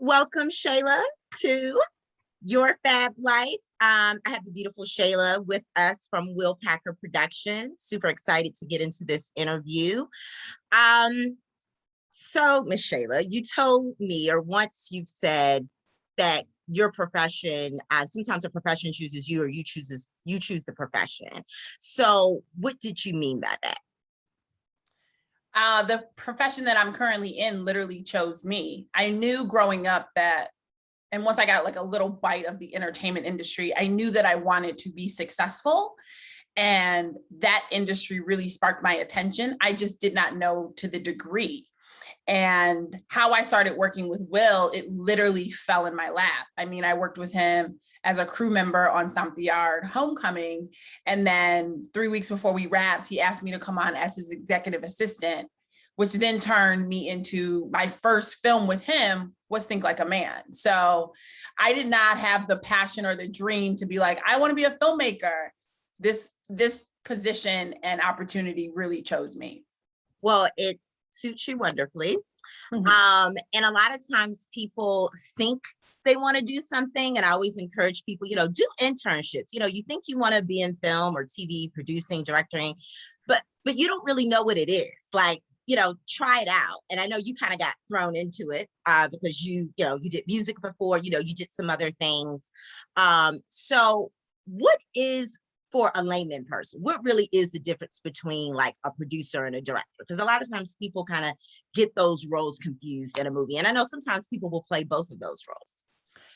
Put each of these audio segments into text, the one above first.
Welcome, Shayla, to Your Fab Life. I have the beautiful Shayla with us from Will Packer Productions. Super excited to get into this interview. So, Miss Shayla, you told me, or once you've said that your profession, sometimes a profession chooses you, or you choose the profession. So, what did you mean by that? The profession that I'm currently in literally chose me. I knew growing up that, and once I got like a little bite of the entertainment industry, I knew that I wanted to be successful. And that industry really sparked my attention. I just did not know to the degree. And how I started working with Will, it literally fell in my lap. I mean, I worked with him as a crew member on Stomp the Yard Homecoming. And then 3 weeks before we wrapped, he asked me to come on as his executive assistant, which then turned me into my first film with him was Think Like a Man. So I did not have the passion or the dream to be like, I want to be a filmmaker. This position and opportunity really chose me. Well, it suits you wonderfully. And a lot of times people think they want to do something, and I always encourage people, do internships. You think you want to be in film or TV, producing, directing, but you don't really know what it is. Like, try it out. And I know you kind of got thrown into it because you did music before, you did some other things. So what is, for a layman person, what really is the difference between like a producer and a director? Because a lot of times people kind of get those roles confused in a movie. And I know sometimes people will play both of those roles.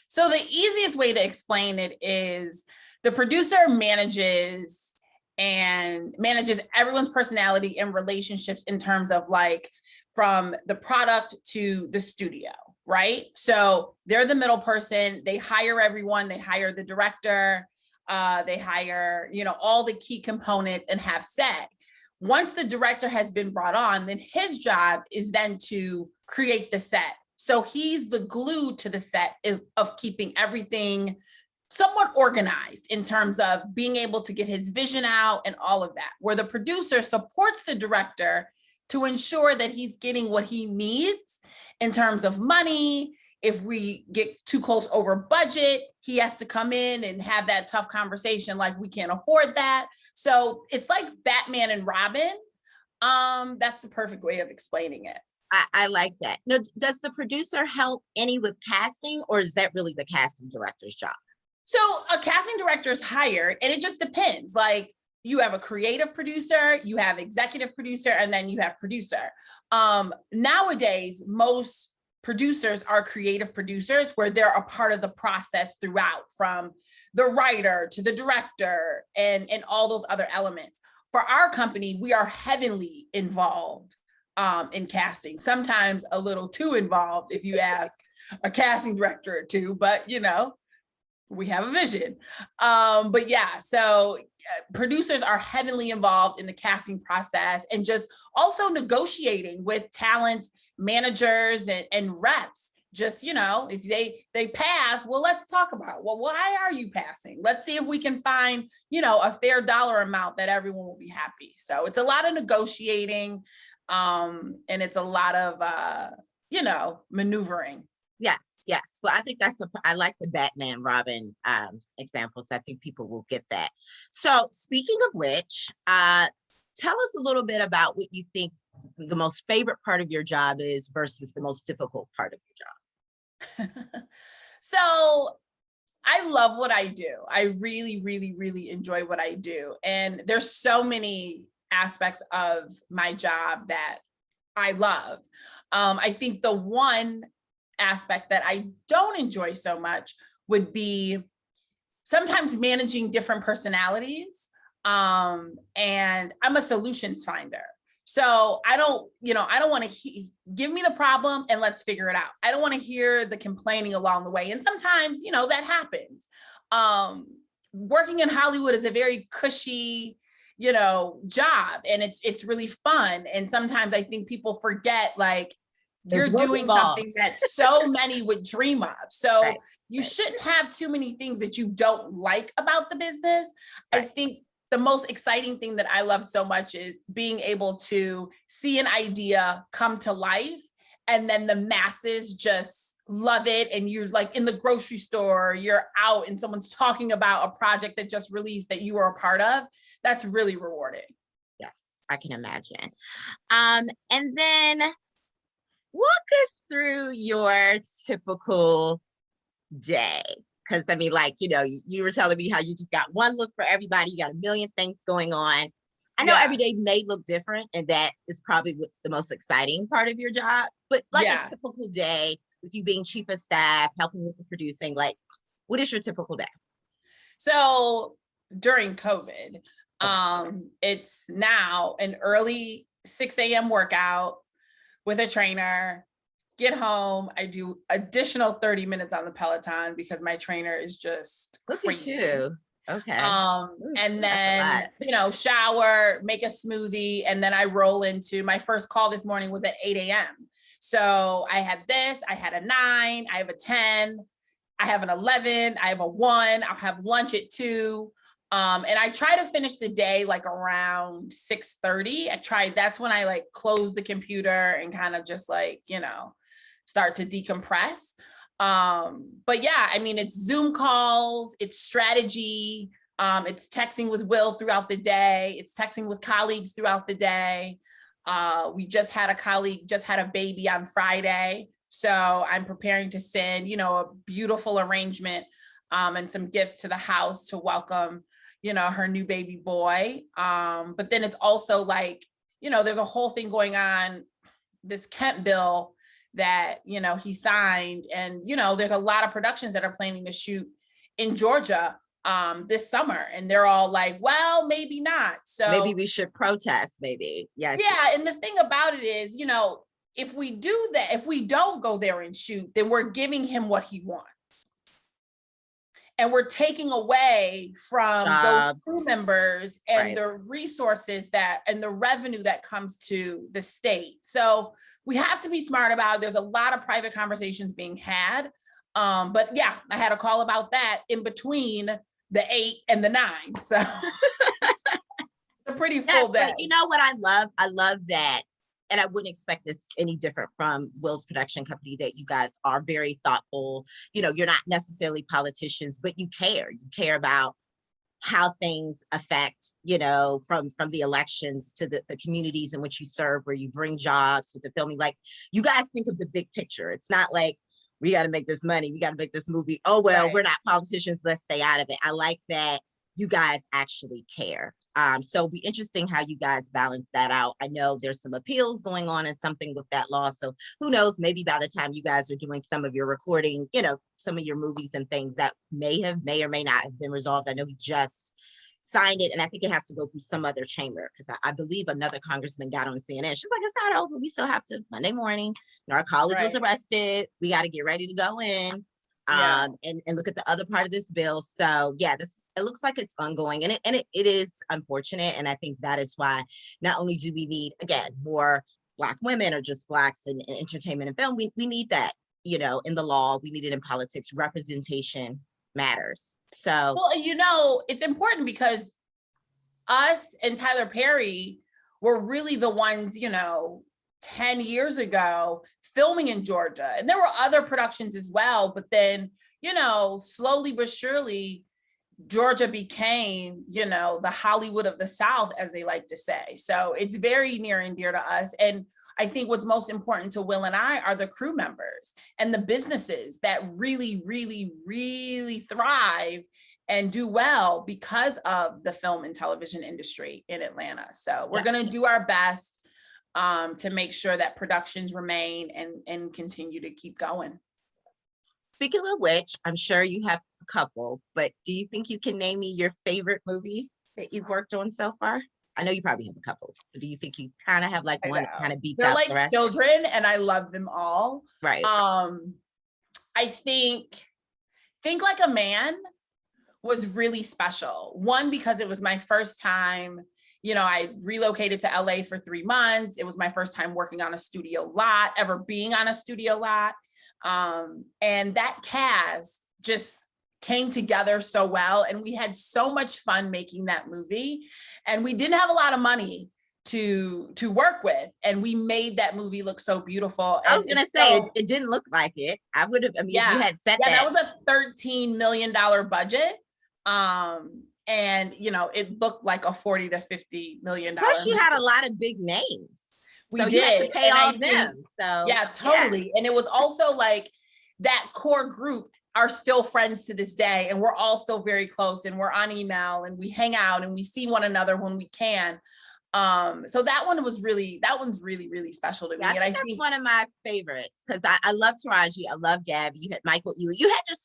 So the easiest way to explain it is the producer manages everyone's personality and relationships in terms of like from the product to the studio, right? So they're the middle person. They hire everyone. They hire the director. They hire, all the key components and have set. Once the director has been brought on, then his job is then to create the set. So he's the glue to the set of keeping everything somewhat organized in terms of being able to get his vision out and all of that, where the producer supports the director to ensure that he's getting what he needs in terms of money. If we get too close over budget, he has to come in and have that tough conversation like, we can't afford that. So it's like Batman and Robin. That's the perfect way of explaining it. I like that. Now, does the producer help any with casting, or is that really the casting director's job? So a casting director is hired, and it just depends. Like, you have a creative producer, you have executive producer, and then you have producer. Nowadays, most producers are creative producers where they're a part of the process throughout, from the writer to the director and all those other elements. For our company, we are heavily involved in casting, sometimes a little too involved if you ask a casting director or two, but we have a vision. But yeah, so producers are heavily involved in the casting process and just also negotiating with talent managers and reps. Just, if they pass, well, let's talk about, well, why are you passing? Let's see if we can find, a fair dollar amount that everyone will be happy. So it's a lot of negotiating, and it's a lot of, maneuvering. Yes. Well, I think I like the Batman Robin examples. I think people will get that. So speaking of which, tell us a little bit about what you think the most favorite part of your job is versus the most difficult part of your job. So I love what I do. I really, really, really enjoy what I do. And there's so many aspects of my job that I love. I think the one aspect that I don't enjoy so much would be sometimes managing different personalities. And I'm a solutions finder. So I don't want to give me the problem and let's figure it out. I don't want to hear the complaining along the way. And sometimes, that happens. Working in Hollywood is a very cushy, job, and it's really fun. And sometimes I think people forget, like, you're doing something that so many would dream of. So you shouldn't have too many things that you don't like about the business. Right. I think the most exciting thing that I love so much is being able to see an idea come to life, and then the masses just love it, and you're like in the grocery store, you're out and someone's talking about a project that just released that you were a part of, that's really rewarding. Yes, I can imagine. And then walk us through your typical day. Because I mean, like, you were telling me how you just got one look for everybody, you got a million things going on. I know every day may look different, and that is probably what's the most exciting part of your job. But like a typical day with you being chief of staff, helping with the producing, like, what is your typical day? So during COVID, it's now an early 6 a.m. workout with a trainer. Get home, I do additional 30 minutes on the Peloton because my trainer is just crazy. Look at you. Okay. And then, shower, make a smoothie, and then I roll into my first call this morning was at 8 a.m. So I had this, I had a 9, I have a 10, I have an 11, I have a 1, I'll have lunch at 2. And I try to finish the day like around 6:30. That's when I like close the computer and kind of just like, start to decompress. But yeah, I mean, it's Zoom calls, it's strategy, it's texting with Will throughout the day, it's texting with colleagues throughout the day. We just had a colleague just had a baby on Friday, so I'm preparing to send, a beautiful arrangement and some gifts to the house to welcome, her new baby boy. But then it's also like, there's a whole thing going on, this Kent bill that, he signed, and, there's a lot of productions that are planning to shoot in Georgia this summer, and they're all like, well, maybe not. So maybe we should protest, maybe. Yes. Yeah. And the thing about it is, if we do that, if we don't go there and shoot, then we're giving him what he wants. And we're taking away from those crew members and the resources and the revenue that comes to the state. So we have to be smart about it. There's a lot of private conversations being had. But yeah, I had a call about that in between the 8 and the 9. So it's a pretty full day. But you know what I love? I love that. And I wouldn't expect this any different from Will's production company, that you guys are very thoughtful. You're not necessarily politicians, but you care. You care about how things affect, from the elections to the communities in which you serve, where you bring jobs with the filming. Like, you guys think of the big picture. It's not like, we got to make this money, we got to make this movie. Oh, well, we're not politicians, let's stay out of it. I like that you guys actually care. So it'll be interesting how you guys balance that out. I know there's some appeals going on and something with that law. So who knows, maybe by the time you guys are doing some of your recording, some of your movies and things, that may or may not have been resolved. I know he just signed it, and I think it has to go through some other chamber, because I believe another congressman got on CNN. She's like, it's not over. We still have to, Monday morning, our colleague was arrested. We got to get ready to go in. And look at the other part of this bill. So yeah, it looks like it's ongoing, and it is unfortunate. And I think that is why not only do we need, again, more Black women or just Blacks in entertainment and film, we need that, in the law, we need it in politics. Representation matters. So, well, it's important because us and Tyler Perry were really the ones, 10 years ago filming in Georgia. And there were other productions as well, but then, slowly but surely, Georgia became, the Hollywood of the South, as they like to say. So it's very near and dear to us. And I think what's most important to Will and I are the crew members and the businesses that really, really, really thrive and do well because of the film and television industry in Atlanta. So we're going to do our best to make sure that productions remain and continue to keep going. Speaking of which, I'm sure you have a couple, but do you think you can name me your favorite movie that you've worked on so far? I know you probably have a couple, but do you think you kind of have like one that kind of beats out the rest? They're like children, and I love them all. Right. I think Like a Man was really special. One, because it was my first time. I relocated to LA for 3 months. It was my first time working on a studio lot, ever being on a studio lot. And that cast just came together so well. And we had so much fun making that movie. And we didn't have a lot of money to work with, and we made that movie look so beautiful. I And was gonna say so, it didn't look like it. I would have. I mean, if you yeah, had said yeah, that. that was a $13 million budget. And it looked like a 40 to 50 million Plus, dollar you had a movie. lot of big names, We so you had to did. pay And all I of think, them. So yeah, totally. And it was also like that core group are still friends to this day, and we're all still very close, and we're on email, and we hang out, and we see one another when we can. So that one's really, really special to me. yeah, I And think I that's think, one of my favorites because I love Taraji, I love Gabby. You had Michael Ealy.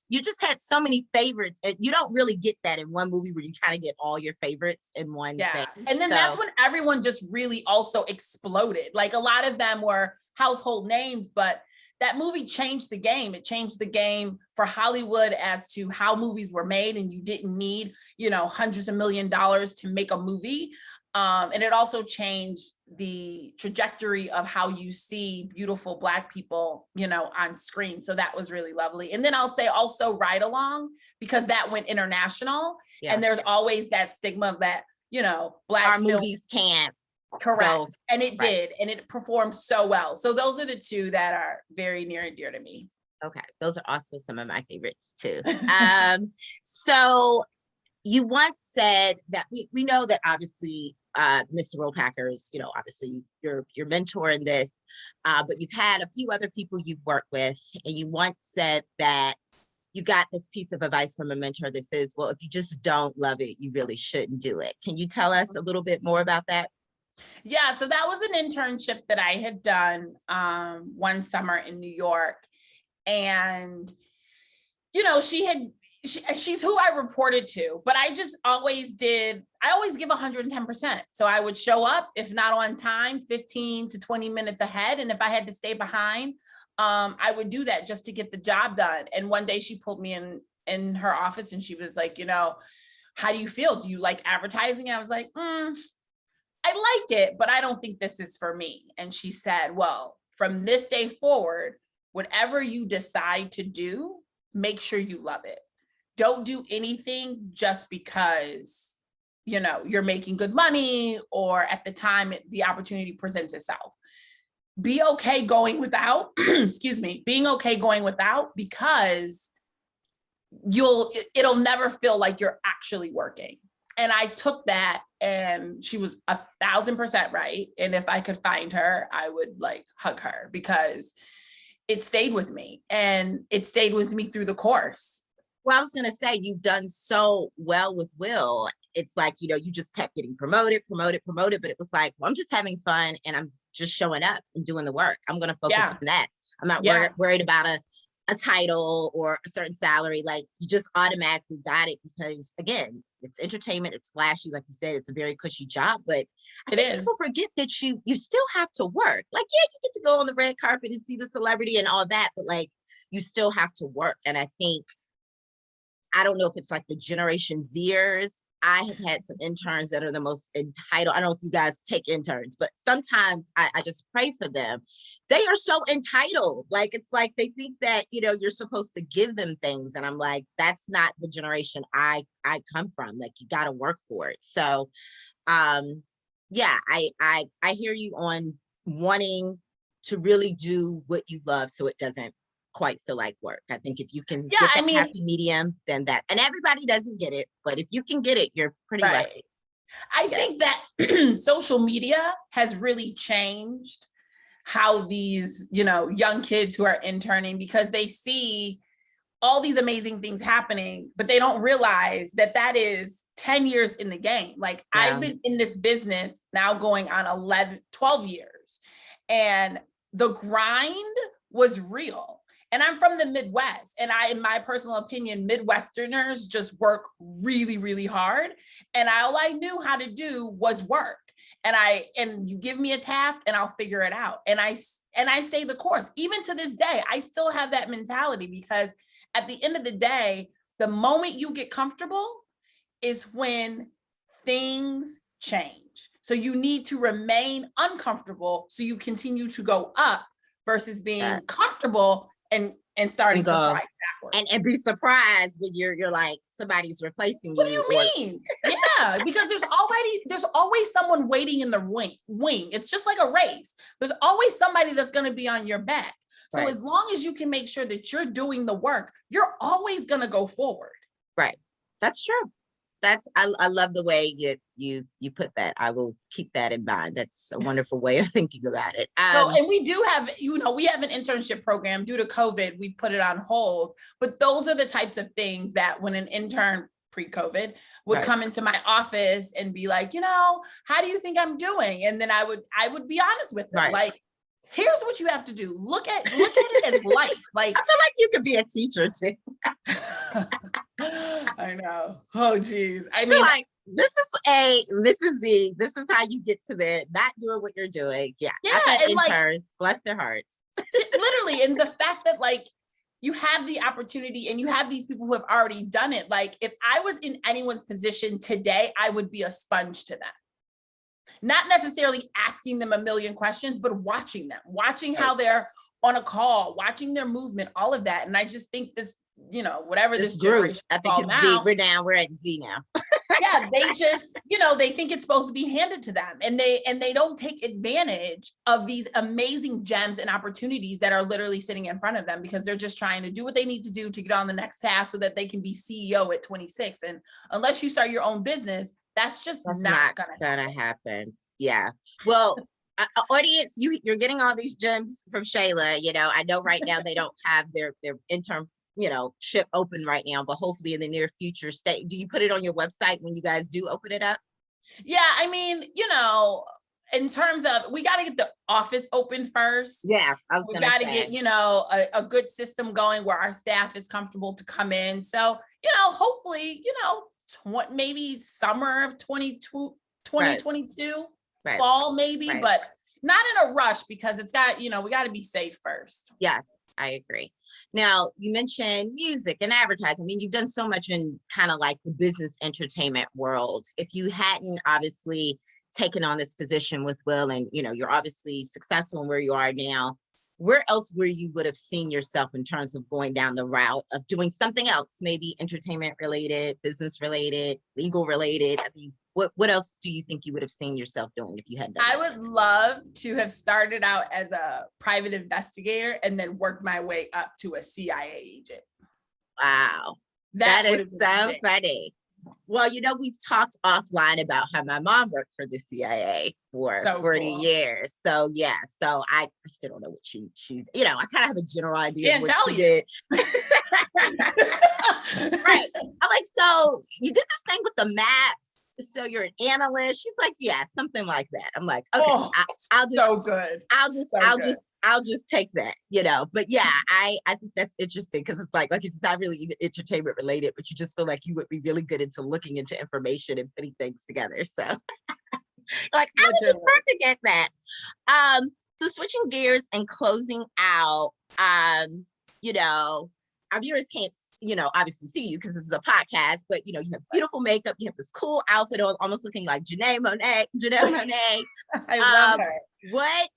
You just had so many favorites, and you don't really get that in one movie where you kind of get all your favorites in one yeah. thing. And then that's when everyone just really also exploded. Like a lot of them were household names, but that movie changed the game. It changed the game for Hollywood as to how movies were made, and you didn't need, hundreds of $millions to make a movie. And it also changed the trajectory of how you see beautiful Black people, on screen. So that was really lovely. And then I'll say also Ride Along, because that went international. Yeah. And there's always that stigma that, Black our film, movies can't. correct. Go, And it right. did. And it performed so well. So those are the two that are very near and dear to me. Okay, those are also some of my favorites too. So you once said that we know that obviously Mr. Rollpacker is, obviously your mentor in this, but you've had a few other people you've worked with, and you once said that you got this piece of advice from a mentor that says, well, if you just don't love it, you really shouldn't do it. Can you tell us a little bit more about that? Yeah, so that was an internship that I had done one summer in New York. And, she's who I reported to, but I always give 110%. So I would show up, if not on time, 15 to 20 minutes ahead. And if I had to stay behind, I would do that just to get the job done. And one day she pulled me in her office, and she was like, how do you feel? Do you like advertising? And I was like, I like it, but I don't think this is for me. And she said, well, from this day forward, whatever you decide to do, make sure you love it. Don't do anything just because, you're making good money, or at the time the opportunity presents itself. Be okay going without, being okay going without, because it'll never feel like you're actually working. And I took that, and she was 1,000% right. And if I could find her, I would hug her, because it stayed with me, and it stayed with me through the course. Well, I was going to say, you've done so well with Will. It's like, you just kept getting promoted, but it was like, well, I'm just having fun, and I'm just showing up and doing the work. I'm going to focus on that. I'm not worried about a title or a certain salary. Like, you just automatically got it because, again, it's entertainment, it's flashy, like you said, it's a very cushy job, but I think people forget that you still have to work. Like, yeah, you get to go on the red carpet and see the celebrity and all that, but you still have to work. And I think, I don't know if it's like the Generation Zers. I have had some interns that are the most entitled. I don't know if you guys take interns, but sometimes I just pray for them. They are so entitled. It's like they think that, you're supposed to give them things. And I'm like, that's not the generation I come from. You got to work for it. So, yeah, I hear you on wanting to really do what you love, so it doesn't quite feel like work. I think if you can get that happy medium, then that, and everybody doesn't get it, but if you can get it, you're pretty lucky. I think that social media has really changed how these, young kids who are interning, because they see all these amazing things happening, but they don't realize that is 10 years in the game. I've been in this business now going on 12 years, and the grind was real. And I'm from the Midwest, and in my personal opinion, Midwesterners just work really, really hard. And all I knew how to do was work. And you give me a task and I'll figure it out. And I stay the course. Even to this day, I still have that mentality, because at the end of the day, the moment you get comfortable is when things change. So you need to remain uncomfortable so you continue to go up, versus being comfortable and starting to slide backwards. And be surprised when you're like, somebody's replacing you. What do you mean? Yeah. Yeah, because there's always someone waiting in the wing. It's just like a race. There's always somebody that's going to be on your back. So Right. as long as you can make sure that you're doing the work, you're always going to go forward. Right. That's true. I love the way you put that. I will keep that in mind. That's a wonderful way of thinking about it. So, and we do have, we have an internship program. Due to COVID, we put it on hold, but those are the types of things that when an intern pre-COVID would Right. come into my office and be like, how do you think I'm doing? And then I would be honest with them. Right. Like, here's what you have to do. Look at it as life. Like, I feel like you could be a teacher too. I know. Oh, geez. I You're mean, like, this is A, this is Z, this is how you get to the not doing what you're doing. Yeah. I've had and interns, bless their hearts. literally, and the fact that like you have the opportunity and you have these people who have already done it. Like if I was in anyone's position today, I would be a sponge to them. Not necessarily asking them a million questions, but watching them, watching how they're on a call, watching their movement, all of that. And I just think this, whatever this group, I think it's now, Z. We're at Z now. yeah, they just, they think it's supposed to be handed to them, and they don't take advantage of these amazing gems and opportunities that are literally sitting in front of them because they're just trying to do what they need to do to get on the next task so that they can be CEO at 26. And unless you start your own business, that's not gonna happen. Yeah. Well, audience, you're getting all these gems from Shayla. I know right now they don't have their intern ship open right now, but hopefully in the near future. Do you put it on your website when you guys do open it up? Yeah, I mean, in terms of, we got to get the office open first. Yeah, we got to get a good system going where our staff is comfortable to come in. So hopefully maybe summer of 2022, right. fall maybe, right. But not in a rush because it's got we got to be safe first. Yes, I agree. Now, you mentioned music and advertising. I mean, you've done so much in kind of like the business entertainment world. If you hadn't obviously taken on this position with Will and, you're obviously successful in where you are now, where else where you would have seen yourself in terms of going down the route of doing something else, maybe entertainment related, business related, legal related? I mean, what else do you think you would have seen yourself doing if you had done I that? would love to have started out as a private investigator and then worked my way up to a CIA agent. Wow. That is so funny. Well, we've talked offline about how my mom worked for the CIA for 40 years. So yeah, so I still don't know what she I kind of have a general idea of what she did. Right. I'm like, so you did this thing with the maps. So you're an analyst. She's like, yeah, something like that. I'm like, okay, I'll just so good. I'll just take that, But yeah, I think that's interesting because it's like it's not really even entertainment related, but you just feel like you would be really good into looking into information and putting things together. So like I would be perfect to get that. So switching gears and closing out, our viewers can't obviously see you because this is a podcast, but you have beautiful makeup, you have this cool outfit on, almost looking like Janelle Monáe. I love her.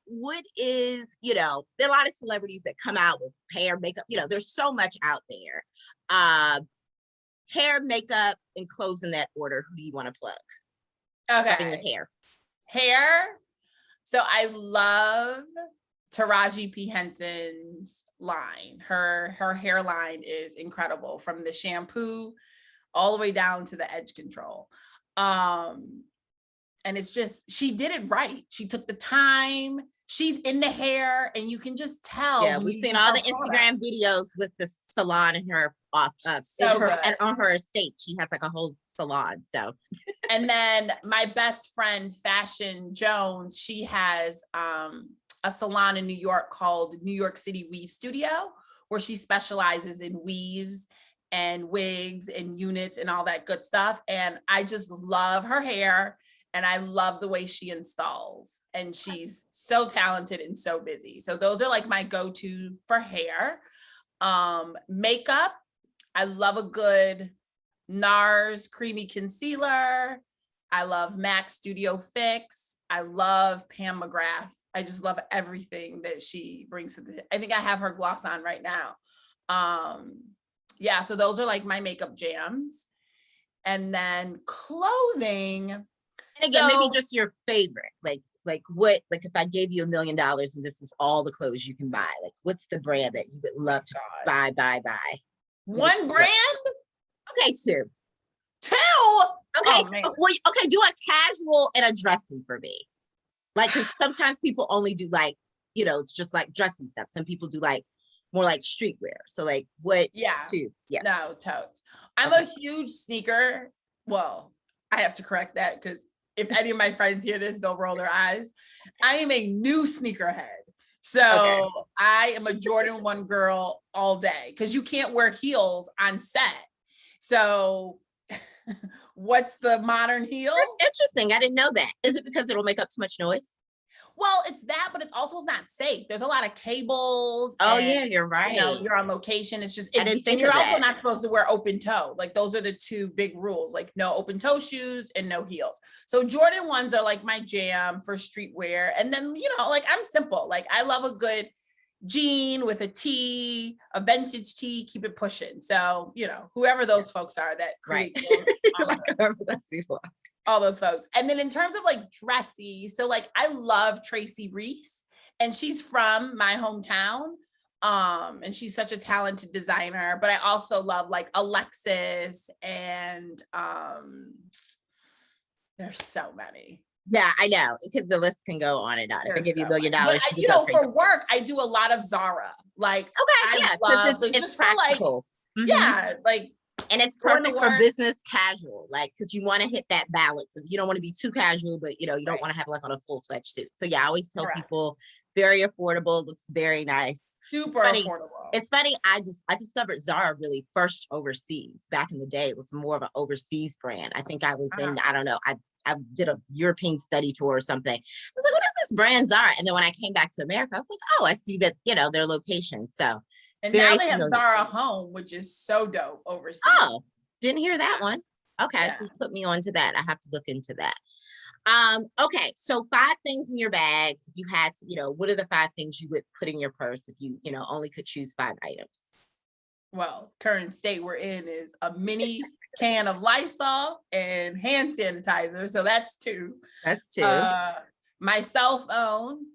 What is, there are a lot of celebrities that come out with hair, makeup, there's so much out there. Hair, makeup, and clothes in that order. Who do you want to plug? Okay. Starting with hair. Hair. So I love Taraji P. Henson's line. Her hairline is incredible, from the shampoo all the way down to the edge control. And it's just, she did it right. She took the time. She's in the hair, and you can just tell. Yeah, we've seen all the Instagram videos with the salon in her and on her estate. She has like a whole salon. So, and then my best friend, Fashion Jones, she has a salon in New York called New York City Weave Studio, where she specializes in weaves and wigs and units and all that good stuff. And I just love her hair, and I love the way she installs, and she's so talented and so busy. So those are like my go-to for hair. Makeup, I love a good NARS creamy concealer. I love MAC Studio Fix. I love Pam McGrath. I just love everything that she brings to the, I think I have her gloss on right now. Yeah, so those are like my makeup jams. And then clothing. And again, maybe So, just your favorite, like what, like if I gave you $1 million and this is all the clothes you can buy, like what's the brand that you would love to buy? one brand, Okay, two. two. Okay, Oh man. well, okay, do a casual and a dressy for me. Like, because sometimes people only do like, it's just like dressy stuff. Some people do like more like streetwear. So like what Yeah. two? Yeah. No, totes. I'm a huge sneaker. Well, I have to correct that because if any of my friends hear this, they'll roll their eyes. I am a new sneakerhead. So I am a Jordan 1 girl all day because you can't wear heels on set. So what's the modern heel? That's interesting. I didn't know that. Is it because it'll make up too much noise? Well, it's that, but it's also not safe. There's a lot of cables. Oh and, yeah, you're right. You're on location. It's just, I didn't think and you're of also that. not supposed to wear open toe. Like those are the two big rules, like no open toe shoes and no heels. So Jordan 1s are like my jam for streetwear. And then, like I'm simple. Like I love a good jean with a tee, a vintage tee, keep it pushing. So, whoever those folks are that create those, like whoever those people are. all those folks. And then in terms of like dressy, so like I love Tracy Reese and she's from my hometown. And she's such a talented designer, but I also love like Alexis and there's so many. Yeah, I know. Because the list can go on and on. If I give you $1 million, but, for work, I do a lot of Zara. Like, because it's practical. Like, yeah, like, and it's perfect for business casual, like because you want to hit that balance. You don't want to be too casual, but you don't want to have like on a full-fledged suit. So yeah, I always tell people very affordable, looks very nice, super affordable. It's funny. I discovered Zara really first overseas. Back in the day, it was more of an overseas brand. I think I was in, I don't know, I did a European study tour or something. I was like, what is this brand Zara? And then when I came back to America, I was like, oh, I see that, their location. So, and now they have Zara Home, which is so dope overseas. Oh, didn't hear that one. Okay, so you put me on to that. I have to look into that. Okay, so 5 things in your bag. If you had to, what are the 5 things you would put in your purse if you, only could choose 5 items? Well, current state we're in is a mini can of Lysol and hand sanitizer. So that's 2. That's 2. My cell phone,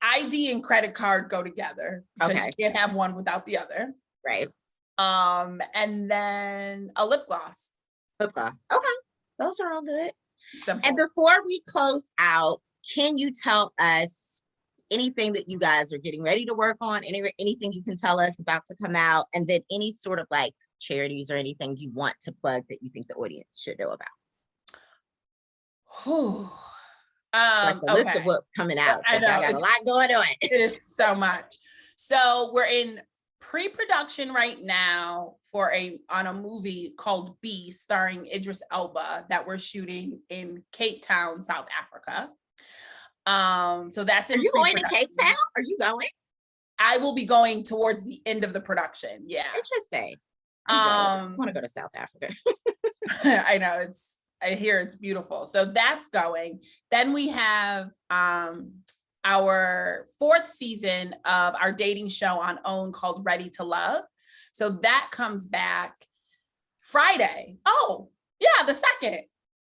ID and credit card go together because you can't have one without the other. Right. And then a lip gloss. Lip gloss. Okay. Those are all good. Simple. And before we close out, can you tell us anything that you guys are getting ready to work on? Anything you can tell us about to come out? And then any sort of like charities or anything you want to plug that you think the audience should know about? Like the list of what's coming out. I got a lot going on. It is so much. So we're in pre-production right now on a movie called B, starring Idris Elba, that we're shooting in Cape Town, South Africa. So that's. Are you going to Cape Town? Are you going? I will be going towards the end of the production. Yeah. Interesting. I want to go to South Africa. I know I hear it's beautiful. So that's going. Then we have our 4th season of our dating show on OWN called Ready to Love. So that comes back Friday. Oh, yeah, the 2nd.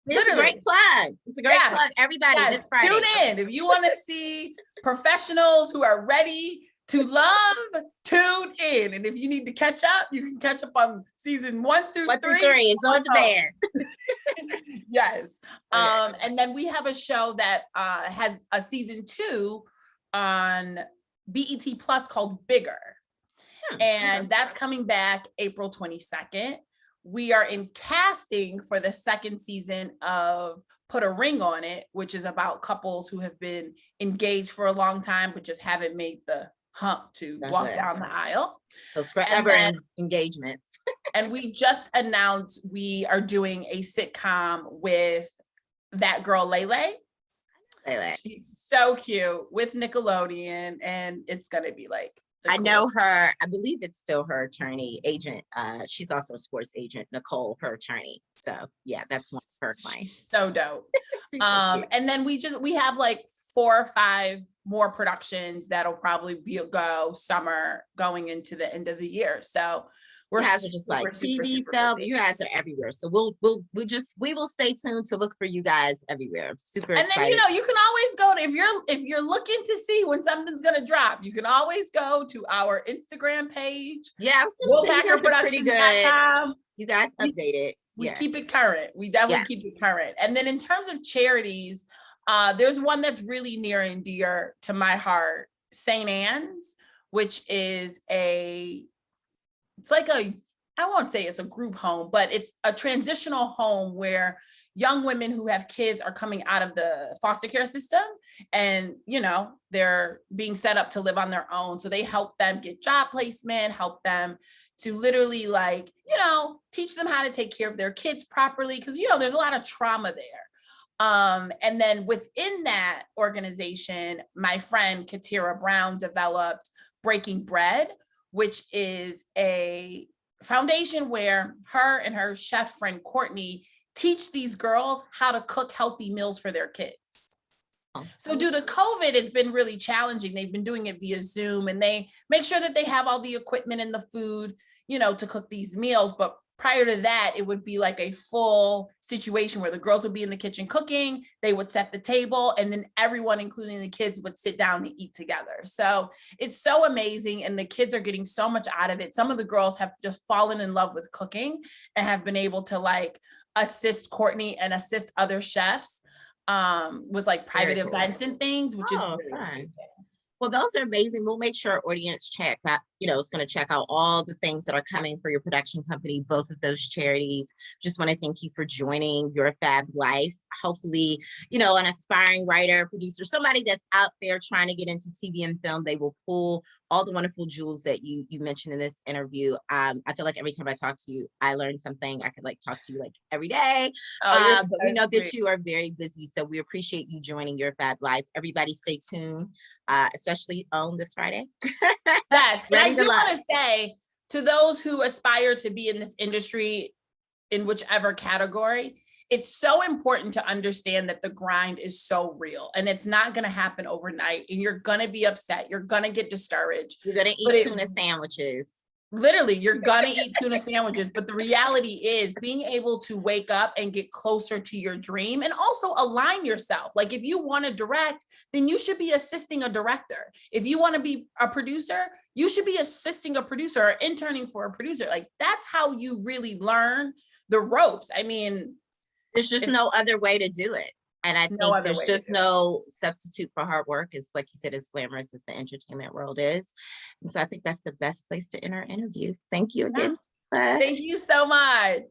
It's a great plug. It's a great plug. Everybody, this Friday. Tune in. If you want to see professionals who are ready to love, tune in. And if you need to catch up, you can catch up on season 1 through 3. It's on demand. Yes. And then we have a show that has a season 2 on BET Plus called Bigger. And that's coming back April 22nd. We are in casting for the 2nd season of Put a Ring on It, which is about couples who have been engaged for a long time, but just haven't made the hump to walk down the aisle. Those forever engagements. And we just announced we are doing a sitcom with that girl, Lele. She's so cute, with Nickelodeon, and it's going to be like, I know her. I believe it's still her attorney agent. She's also a sports agent, Nicole, her attorney. So yeah, that's one of her clients. She's so dope. And then we have like 4 or 5 more productions that'll probably be a go summer going into the end of the year. So we're You guys are just super, like super, TV, super film. busy. You guys are everywhere. So we will stay tuned to look for you guys everywhere. I'm super And then, excited. you can always go to, if you're looking to see when something's going to drop, you can always go to our Instagram page. Yeah, I was gonna say you guys are pretty good. WillPackerProductions.com. You guys update it. We Yeah. keep it current. We definitely keep it current. And then in terms of charities, there's one that's really near and dear to my heart, St. Anne's, which is it's like I won't say it's a group home, but it's a transitional home where young women who have kids are coming out of the foster care system and, they're being set up to live on their own. So they help them get job placement, help them to literally teach them how to take care of their kids properly. Because, there's a lot of trauma there. And then within that organization, my friend Katira Brown developed Breaking Bread, which is a foundation where her and her chef friend Courtney teach these girls how to cook healthy meals for their kids. So due to COVID, it's been really challenging. They've been doing it via Zoom, and they make sure that they have all the equipment and the food, to cook these meals. But prior to that, it would be like a full situation where the girls would be in the kitchen cooking, they would set the table, and then everyone, including the kids, would sit down and eat together. So it's so amazing, and the kids are getting so much out of it. Some of the girls have just fallen in love with cooking and have been able to assist Courtney and assist other chefs with private events and things, which is really fun. Well, those are amazing. We'll make sure our audience check that, it's going to check out all the things that are coming for your production company, both of those charities. Just want to thank you for joining Your Fab Life. Hopefully, an aspiring writer, producer, somebody that's out there trying to get into TV and film, they will pull all the wonderful jewels that you mentioned in this interview. I feel like every time I talk to you, I learn something. I could talk to you every day. But we know that you are very busy. So we appreciate you joining Your Fab Life. Everybody stay tuned, especially on this Friday. Yes. And I do want to say to those who aspire to be in this industry in whichever category, it's so important to understand that the grind is so real and it's not going to happen overnight, and you're going to be upset. You're going to get discouraged. You're going to eat tuna sandwiches. Literally, you're going to eat tuna sandwiches. But the reality is being able to wake up and get closer to your dream and also align yourself. If you want to direct, then you should be assisting a director. If you want to be a producer, you should be assisting a producer or interning for a producer. That's how you really learn the ropes. I mean, there's just no other way to do it. And I think there's just no substitute for hard work. It's like you said, as glamorous as the entertainment world is. And so I think that's the best place to enter an interview. Thank you again. Thank you so much.